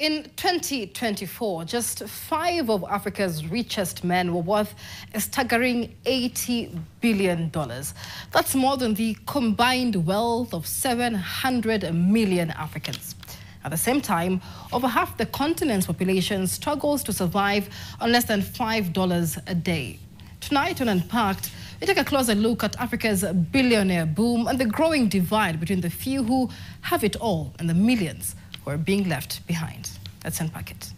In 2024, just 5 of Africa's richest men were worth a staggering $80 billion. That's more than the combined wealth of 700 million Africans. At the same time, over half the continent's population struggles to survive on less than $5 a day. Tonight on Unpacked, we take a closer look at Africa's billionaire boom and the growing divide between the few who have it all and the millions who are being left behind. Let's unpack it.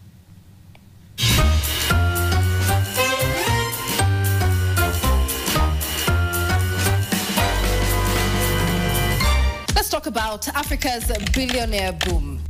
Let's talk about Africa's billionaire boom.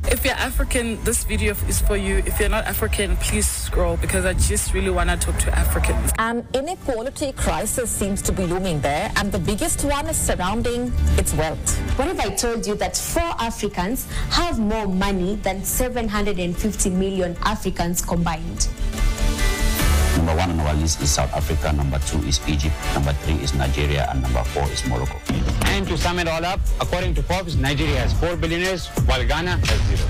If you're African, this video is for you. If you're not African, please scroll because I just really want to talk to Africans. An inequality crisis seems to be looming there, and the biggest one is surrounding its wealth. What if I told you that 4 Africans have more money than 750 million Africans combined? Number 1 on our list is South Africa, number 2 is Egypt, number 3 is Nigeria, and number 4 is Morocco. And to sum it all up, according to Forbes, Nigeria has 4 billionaires, while Ghana has 0.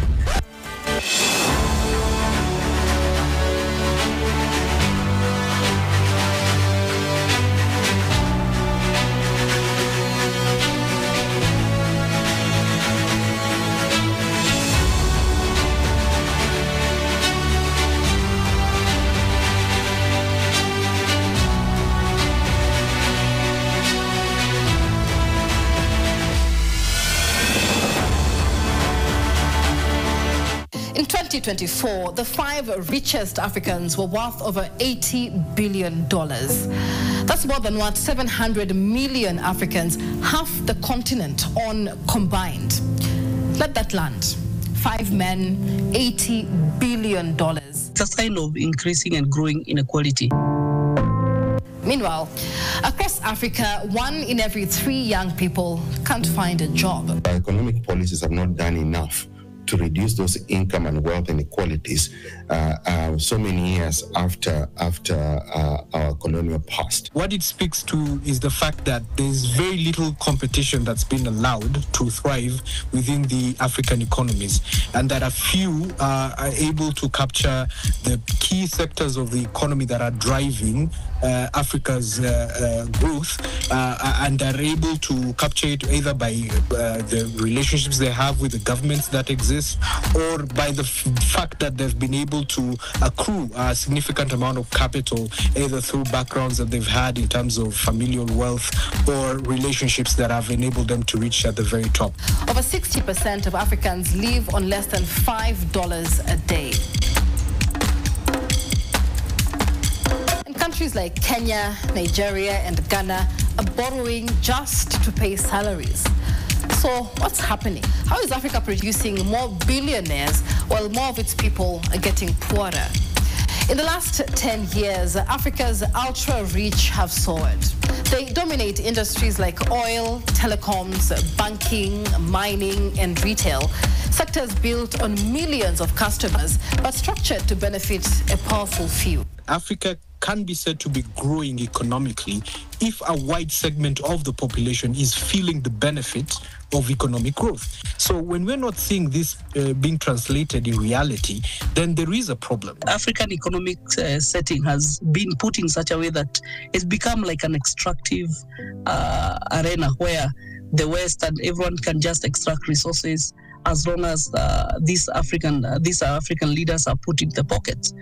In 2024, the 5 richest Africans were worth over $80 billion. That's more than what 700 million Africans, half the continent, on combined. Let that land. 5 men, $80 billion. It's a sign of increasing and growing inequality. Meanwhile, across Africa, 1 in every 3 young people can't find a job. Our economic policies have not done enough to reduce those income and wealth inequalities so many years after our colonial past. What it speaks to is the fact that there's very little competition that's been allowed to thrive within the African economies, and that a few are able to capture the key sectors of the economy that are driving Africa's growth, and are able to capture it either by the relationships they have with the governments that exist, or by the fact that they've been able to accrue a significant amount of capital, either through backgrounds that they've had in terms of familial wealth or relationships that have enabled them to reach at the very top. Over 60% of Africans live on less than $5 a day. Countries like Kenya, Nigeria, and Ghana are borrowing just to pay salaries. So what's happening? How is Africa producing more billionaires while more of its people are getting poorer? In the last 10 years, Africa's ultra-rich have soared. They dominate industries like oil, telecoms, banking, mining, and retail. Sectors built on millions of customers, but structured to benefit a powerful few. Africa can be said to be growing economically if a wide segment of the population is feeling the benefit of economic growth. So when we're not seeing this being translated in reality, then there is a problem. African economic setting has been put in such a way that it's become like an extractive arena where the West and everyone can just extract resources as long as these African leaders are put in the pockets.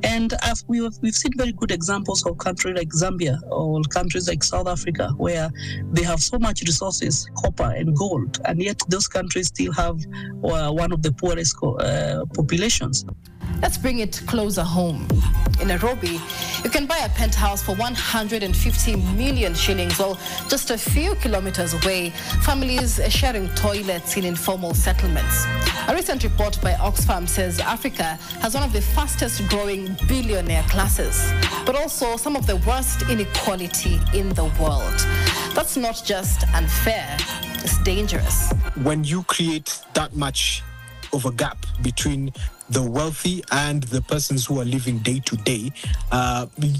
And we've seen very good examples of countries like Zambia or countries like South Africa, where they have so much resources, copper and gold, and yet those countries still have one of the poorest populations. Let's bring it closer home. In Nairobi, you can buy a penthouse for 150 million shillings, while just a few kilometers away, families are sharing toilets in informal settlements. A recent report by Oxfam says Africa has one of the fastest growing billionaire classes, but also some of the worst inequality in the world. That's not just unfair, it's dangerous. When you create that much of a gap between the wealthy and the persons who are living day to day,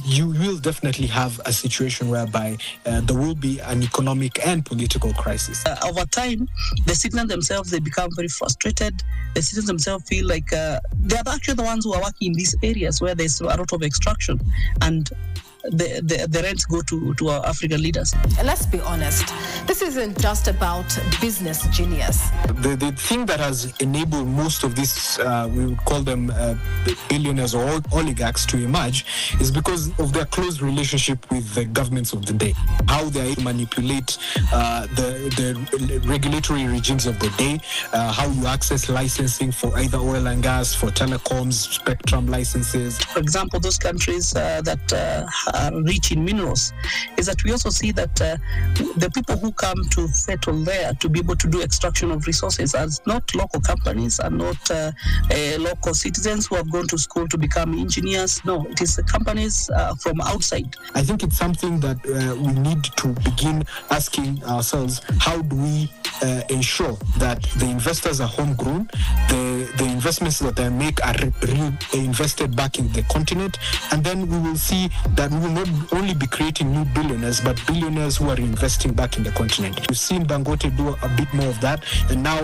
you will definitely have a situation whereby there will be an economic and political crisis. Over time, the citizens themselves, they become very frustrated. The citizens themselves feel like they are actually the ones who are working in these areas where there's a lot of extraction, and the rents go to our African leaders. And let's be honest, this isn't just about business genius. The thing that has enabled most of these, we would call them billionaires or oligarchs to emerge, is because of their close relationship with the governments of the day. How they manipulate the regulatory regimes of the day, how you access licensing for either oil and gas, for telecoms, spectrum licenses. For example, those countries that are rich in minerals, is that we also see that the people who come to settle there to be able to do extraction of resources are not local companies, are not local citizens who have gone to school to become engineers. No, it is companies from outside. I think it's something that we need to begin asking ourselves: how do we ensure that the investors are homegrown, the investments that they make are reinvested back in the continent, and then we will see that we will not only be creating new billionaires, but billionaires who are investing back in the continent. We've seen Dangote do a bit more of that, and now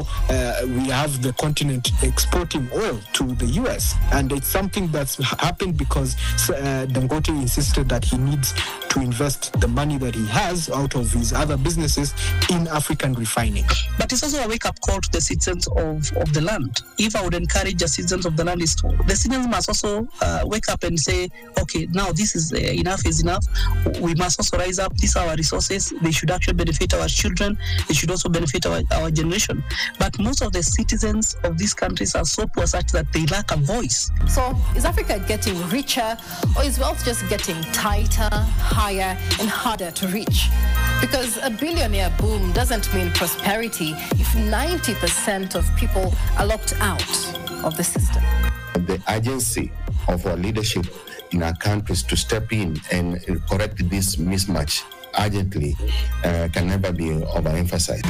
we have the continent exporting oil to the US, and it's something that's happened because Dangote insisted that he needs to invest the money that he has out of his other businesses in African refining. But it's also a wake-up call to the citizens of the land. If I would encourage the citizens of the land, is the citizens must also wake up and say, okay, now this is enough is enough. We must also rise up. These are our resources. They should actually benefit our children. They should also benefit our generation. But most of the citizens of these countries are so poor such that they lack a voice. So is Africa getting richer, or is wealth just getting tighter, higher, and harder to reach? Because a billionaire boom doesn't mean prosperity if 90% of people are locked out of the system. The urgency of our leadership in our countries to step in and correct this mismatch urgently can never be overemphasized.